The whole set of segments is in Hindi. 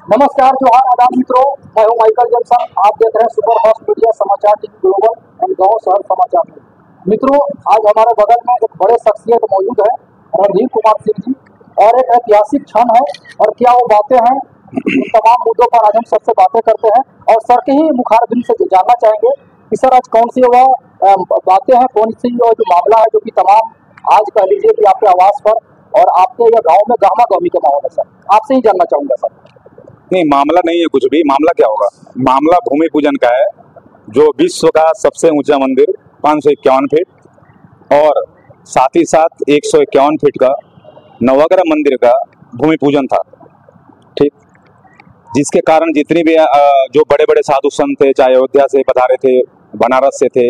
नमस्कार, जोहार, आदाब मित्रों। मैं हूं माइकल जैक्सन। आप देख रहे हैं सुपर फास्ट मीडिया समाचार टीवी ग्लोबल एंड गांव शहर समाचार। मित्रों, आज हमारे बगल में एक बड़े शख्सियत मौजूद है, रणधीर कुमार सिंह जी, और एक ऐतिहासिक क्षण है और क्या वो बातें हैं, इन तमाम मुद्दों पर आज हम सबसे बातें करते हैं और सर के ही मुखारबिन से जानना चाहेंगे कि सर आज कौन सी वह बातें हैं, कौन सी जो मामला है जो कि तमाम आज कह लीजिए कि आपके आवास पर और आपके यह गाँव में गहमा गहमी का माहौल है। सर आपसे ही जानना चाहूंगा। सर नहीं, मामला नहीं है कुछ भी। मामला क्या होगा? मामला भूमि पूजन का है, जो विश्व का सबसे ऊंचा मंदिर 551 फीट और साथ ही साथ 151 फीट का नवग्रह मंदिर का भूमि पूजन था। ठीक, जिसके कारण जितनी भी जो बड़े बड़े साधु संत थे, चाहे अयोध्या से पधारे थे, बनारस से थे,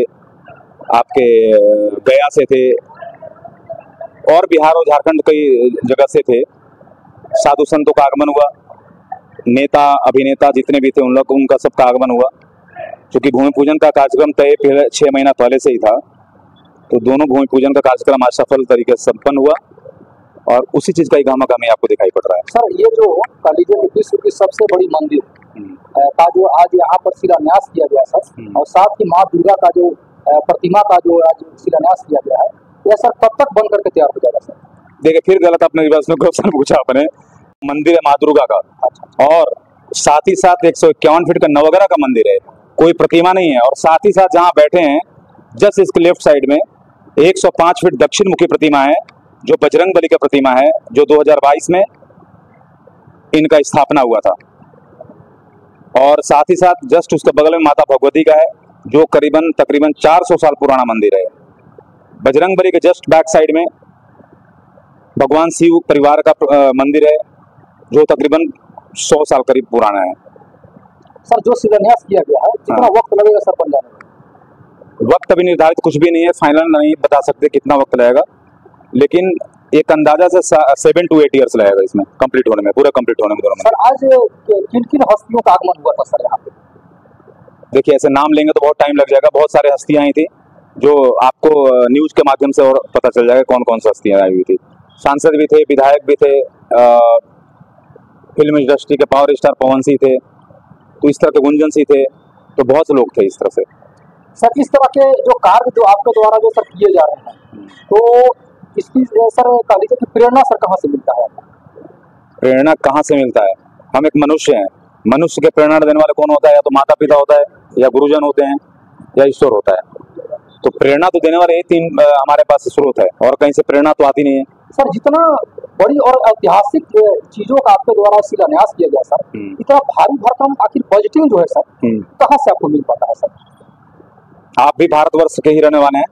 आपके गया से थे और बिहार और झारखंड कई जगह से थे, साधु संतों का आगमन हुआ। नेता अभिनेता जितने भी थे उनका सबका आगमन हुआ। क्योंकि भूमि पूजन का कार्यक्रम तय पहले 6 महीना पहले से ही था, तो दोनों भूमि पूजन का कार्यक्रम आज सफल तरीके से संपन्न हुआ और उसी चीज का गहमा गहमी आपको दिखाई पड़ रहा है। सर, ये जो कह लीजिए विश्व की सबसे बड़ी मंदिर का जो आज यहाँ पर शिलान्यास किया गया सर, और साथ ही माँ दुर्गा का जो प्रतिमा का जो आज शिलान्यास किया गया है, यह सर कब तक बन करके तैयार हो जाएगा? सर देखिए, फिर गलत अपने क्वेश्चन पूछा आपने। मंदिर है माँ दुर्गा का, और साथ ही साथ 151 फीट का नवग्रह का मंदिर है, कोई प्रतिमा नहीं है। और साथ ही साथ जहाँ बैठे हैं जस्ट इसके लेफ्ट साइड में 105 फीट दक्षिण मुखी प्रतिमा है, जो बजरंगबली का प्रतिमा है, जो 2022 में इनका स्थापना हुआ था। और साथ ही साथ जस्ट उसके बगल में माता भगवती का है, जो तकरीबन 400 साल पुराना मंदिर है। बजरंगबली के जस्ट बैक साइड में भगवान शिव परिवार का मंदिर है, जो तकरीबन 100 साल करीब पुराना है। सर, जो शिलान्यास किया गया है, कितना वक्त लगेगा सर बन जाने में? वक्त अभी निर्धारित कुछ भी नहीं है, फाइनल नहीं बता सकते कितना वक्त लगेगा, लेकिन एक अंदाजा से 7 to 8 ईयर्स लगेगा इसमें कंप्लीट होने में, पूरा कंप्लीट होने में दोनों में। सर, आज किन किन हस्तियों का आगमन हुआ था सर यहाँ पे? देखिए, ऐसे नाम लेंगे तो बहुत टाइम लग जाएगा। बहुत सारे हस्तियां आई थी, जो आपको न्यूज के माध्यम से और पता चल जाएगा कौन कौन सी हस्तियां आई हुई थी। सांसद भी थे, विधायक भी थे, फिल्म इंडस्ट्री के पावर स्टार पवन सिंह थे, तो इस तरह के गुंजन सिंह थे, तो बहुत से लोग थे इस तरह से। सर, इस तरह के जो कार्य जो आपके द्वारा जो सर किए जा रहे हैं, तो इसकी सर कह लीजिए कि प्रेरणा सर कहाँ से मिलता है? प्रेरणा कहाँ से मिलता है? हम एक मनुष्य हैं। मनुष्य के प्रेरणा देने वाले कौन होता है? या तो माता पिता होता है, या गुरुजन होते हैं, या ईश्वर होता है। तो प्रेरणा तो देने वाले ये 3 हमारे पास स्रोत है, और कहीं से प्रेरणा तो आती नहीं है। सर, जितना बड़ी और ऐतिहासिक चीजों का आपके द्वारा शिलान्यास किया गया सर, इतना भारी भरकम आखिर बजटिंग जो है सर, कहाँ से आपको मिल पाता है? सर, आप भी भारतवर्ष के ही रहने वाले हैं।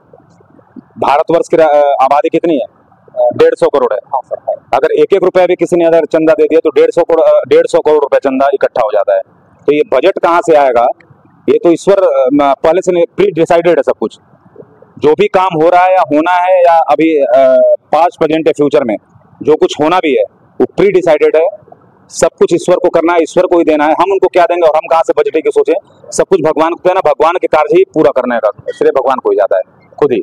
भारतवर्ष की आबादी कितनी है? 150 करोड़ है। हाँ सर। अगर 1-1 रुपया भी किसी ने अगर चंदा दे दिया तो 150 करोड़ रुपया चंदा इकट्ठा हो जाता है। तो ये बजट कहाँ से आएगा? ये तो ईश्वर पहले से प्री डिसाइडेड है। सब कुछ जो भी काम हो रहा है या होना है, या अभी पास्ट प्रेजेंट या फ्यूचर में जो कुछ होना भी है, वो प्री डिसाइडेड है। सब कुछ ईश्वर को करना है, ईश्वर को ही देना है। हम उनको क्या देंगे और हम कहाँ से बजट की सोचें? सब कुछ भगवान को देना, भगवान के कार्य ही पूरा करने का श्रेय भगवान को ही जाता है, खुद ही।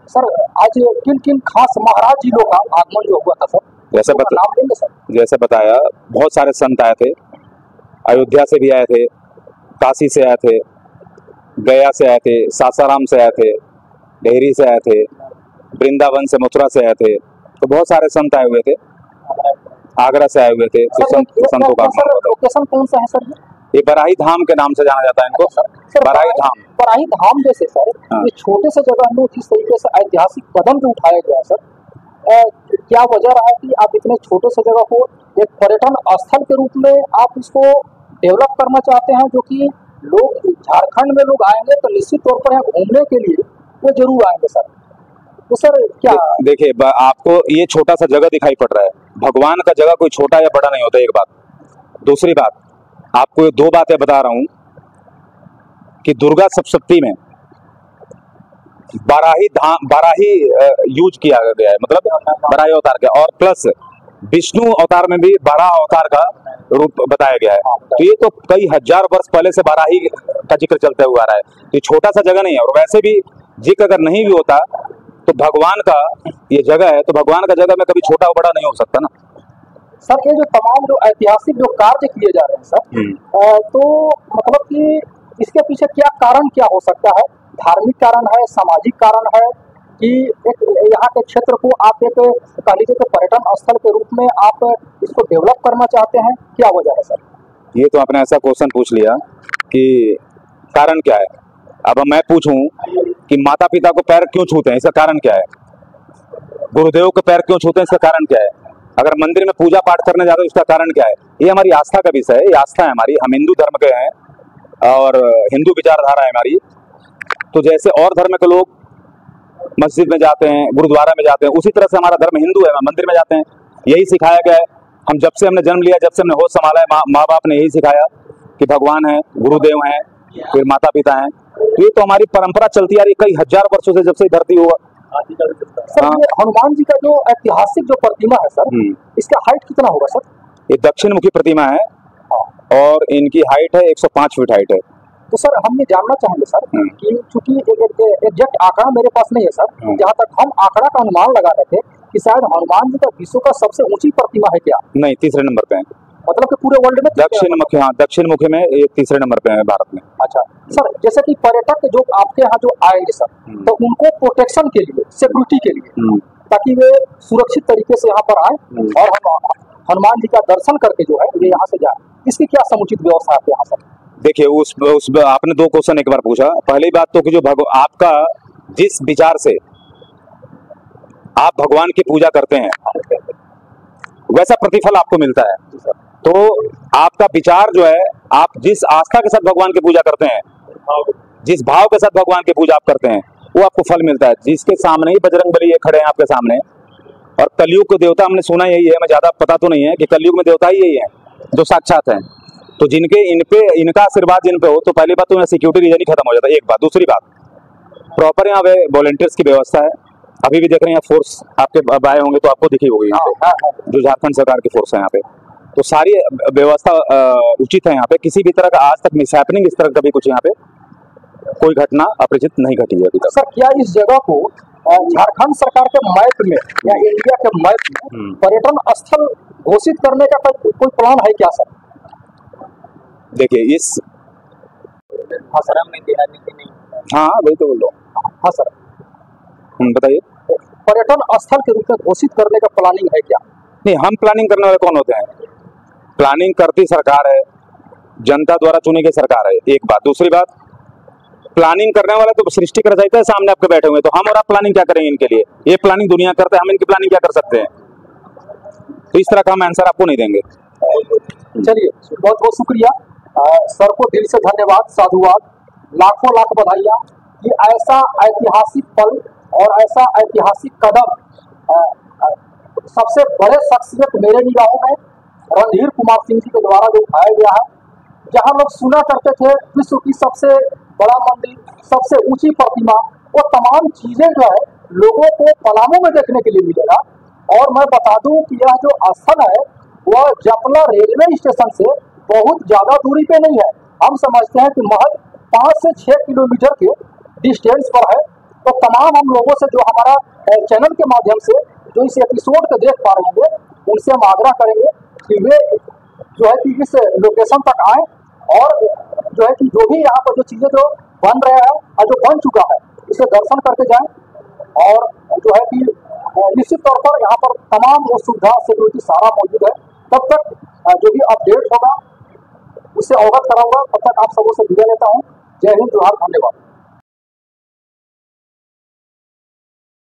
सर, आज किन किन खास महाराज जी लोग का आगमन जो हुआ था सर, नाम लेंगे सर? जैसे बताया, बहुत सारे संत आए थे, अयोध्या से भी आए थे, काशी से आए थे, गया से आए थे, सासाराम से आए थे, डेहरी से आए थे, वृंदावन से, मथुरा से आए थे। तो बहुत सारे संत आए हुए थे, आगरा से आए हुए थे। तो संतों का लोकेशन कौन सा है सर? ये बराही धाम के नाम से जाना जाता है इनको। बराही धाम जैसे सर, ये छोटे से जगह में जिस तरीके से ऐतिहासिक कदम जो उठाया गया सर, क्या वजह रहा है कि आप इतने छोटे से जगह को एक पर्यटन स्थल के रूप में आप इसको डेवलप करना चाहते हैं, जो कि लोग झारखंड में लोग आएंगे तो निश्चित तौर पर यहाँ घूमने के लिए वो जरूर आएंगे सर? तो सर क्या देखिए, आपको ये छोटा सा जगह दिखाई पड़ रहा है, भगवान का जगह कोई छोटा या बड़ा नहीं होता, एक बात। दूसरी बात, आपको 2 बातें बता रहा हूं कि दुर्गा सप्तशती में बाराही यूज किया गया है, मतलब बाराही अवतार का, और प्लस विष्णु अवतार में भी 12 अवतार का रूप बताया गया है। तो ये तो कई हजार वर्ष पहले से बाराही का जिक्र चलते हुआ आ रहा है। तो छोटा सा जगह नहीं है, और वैसे भी जिक्र अगर नहीं भी होता तो भगवान का ये जगह है, तो भगवान का जगह में कभी छोटा और बड़ा नहीं हो सकता ना। सर ये जो तमाम जो ऐतिहासिक जो कार्य किए जा रहे हैं सर, तो मतलब कि इसके पीछे क्या कारण क्या हो सकता है? धार्मिक कारण है, सामाजिक कारण है, कि एक यहाँ के क्षेत्र को आप एक कह लीजिए कि पर्यटन स्थल के रूप में आप इसको डेवलप करना चाहते हैं, क्या वजह है सर? ये तो आपने ऐसा क्वेश्चन पूछ लिया कि कारण क्या है। अब मैं पूछूं कि माता पिता को पैर क्यों छूते हैं, इसका कारण क्या है? गुरुदेव के पैर क्यों छूते हैं, इसका कारण क्या है? अगर मंदिर में पूजा पाठ करने जाते हैं, इसका कारण क्या है? ये हमारी आस्था का विषय है, ये आस्था है हमारी, हम हिंदू धर्म के हैं और हिंदू विचारधारा है हमारी। तो जैसे और धर्म के लोग मस्जिद में जाते हैं, गुरुद्वारा में जाते हैं, उसी तरह से हमारा धर्म हिंदू है, मंदिर में जाते हैं। यही सिखाया गया है, हम जब से हमने जन्म लिया, जब से हमने होश संभाला है, माँ बाप ने यही सिखाया कि भगवान है, गुरुदेव हैं, फिर माता पिता हैं। तो ये तो हमारी परंपरा चलती आ रही कई हजार वर्षों से, जब से धरती हुआ। सर ये हनुमान जी का जो ऐतिहासिक जो प्रतिमा है सर, इसका हाइट कितना होगा सर? ये दक्षिण मुखी प्रतिमा है और इनकी हाइट है 105 फीट हाइट है। तो सर हम ये जानना चाहेंगे सर कि चूंकि एग्जैक्ट आंकड़ा मेरे पास नहीं है सर, जहाँ तक हम आंकड़ा का अनुमान लगा रहे थे कि शायद हनुमान जी का विश्व का सबसे ऊंची प्रतिमा है क्या? नहीं, तीसरे नंबर पे है। मतलब कि पूरे वर्ल्ड में दक्षिण मुखी, हाँ दक्षिण मुखी में ये तीसरे नंबर पे है भारत में। अच्छा सर, जैसे कि पर्यटक जो आपके यहाँ जो आएंगे सर, तो उनको प्रोटेक्शन के लिए, सिक्योरिटी के लिए, ताकि वे सुरक्षित तरीके से यहाँ पर आए और हम हनुमान जी का दर्शन करके जो है ये यहाँ से जाए, इसकी क्या समुचित व्यवस्था है आपके यहाँ सर? देखिए उस आपने दो क्वेश्चन एक बार पूछा। पहली बात तो कि जो आपका जिस विचार से आप भगवान की पूजा करते हैं वैसा प्रतिफल आपको मिलता है। तो आपका विचार जो है, आप जिस आस्था के साथ भगवान की पूजा करते हैं, जिस भाव के साथ भगवान की पूजा आप करते हैं, वो आपको फल मिलता है। जिसके सामने ही बजरंगबली ये खड़े हैं आपके सामने, और कलयुग के देवता हमने सुना यही है, मैं ज्यादा पता तो नहीं है कि कलयुग में देवता ही यही है जो साक्षात हैं। तो जिनके इनका आशीर्वाद जिन पे हो, तो पहली बात तो यहाँ सिक्योरिटी रीजन ही खत्म हो जाता है, एक बात। दूसरी बात, प्रॉपर यहाँ पे वॉलंटियर्स की व्यवस्था है। अभी भी देख रहे हैं फोर्स आपके आए होंगे तो आपको दिखी होगी यहाँ पे, जो झारखंड सरकार की फोर्स है यहाँ पे। तो सारी व्यवस्था उचित है यहाँ पे। किसी भी तरह का आज तक मिसहैपनिंग इस तरह का भी कुछ यहाँ पे कोई घटना अपरिचित नहीं घटी है अभी तक। सर क्या इस जगह को झारखंड सरकार के मैप में या इंडिया के मैप में पर्यटन स्थल घोषित करने का कोई प्लान है क्या सर? देखिए इस हाँ वही तो बोल लो। हाँ सर बताइए। पर्यटन स्थल के रूप में घोषित करने का प्लानिंग है क्या? नहीं, हम प्लानिंग करने वाले कौन होते हैं? प्लानिंग करती सरकार है, जनता द्वारा चुनी गई सरकार है, एक बात। दूसरी बात, प्लानिंग करने वाला तो सृष्टि कर जाता है, सामने आपके बैठे हुए, तो हम और आप प्लानिंग क्या करेंगे इनके लिए? ये प्लानिंग दुनिया करते हैं, हम इनकी प्लानिंग क्या कर सकते हैं? तो इस तरह का हम आंसर आपको नहीं देंगे। चलिए बहुत बहुत शुक्रिया सर को दिल से धन्यवाद, साधुवाद, लाखों लाख बधाइयाँ कि ऐसा ऐतिहासिक पल और ऐसा ऐतिहासिक कदम सबसे बड़े शख्सियत मेरे निगाहों में रणधीर कुमार सिंह जी के द्वारा जो उठाया गया है। जहां लोग सुना करते थे विश्व की सबसे बड़ा मंदिर, सबसे ऊंची प्रतिमा, वो तमाम चीजें जो है लोगों को पलामू में देखने के लिए मिलेगा। और मैं बता दूं कि यह जो स्थल है वह जपला रेलवे स्टेशन से बहुत ज्यादा दूरी पे नहीं है। हम समझते हैं कि महज 5 से 6 किलोमीटर के डिस्टेंस पर है। तो तमाम हम लोगों से जो हमारा चैनल के माध्यम से जो इस एपिसोड को देख पा रहे होंगे, उनसे हम आग्रह करेंगे कि वे जो है कि इस लोकेशन तक आए और जो है कि जो भी यहाँ पर जो चीजें जो बन रहा है और जो बन चुका है इसे दर्शन करके जाएं। और जो है कि निश्चित तौर पर यहाँ पर तमाम वो सुविधा सिक्योरिटी सारा मौजूद है। तब तक जो भी अपडेट होगा उससे अवगत कराऊंगा। तब तक आप सबों से विदा लेता हूँ। जय हिंद, जोहार, धन्यवाद।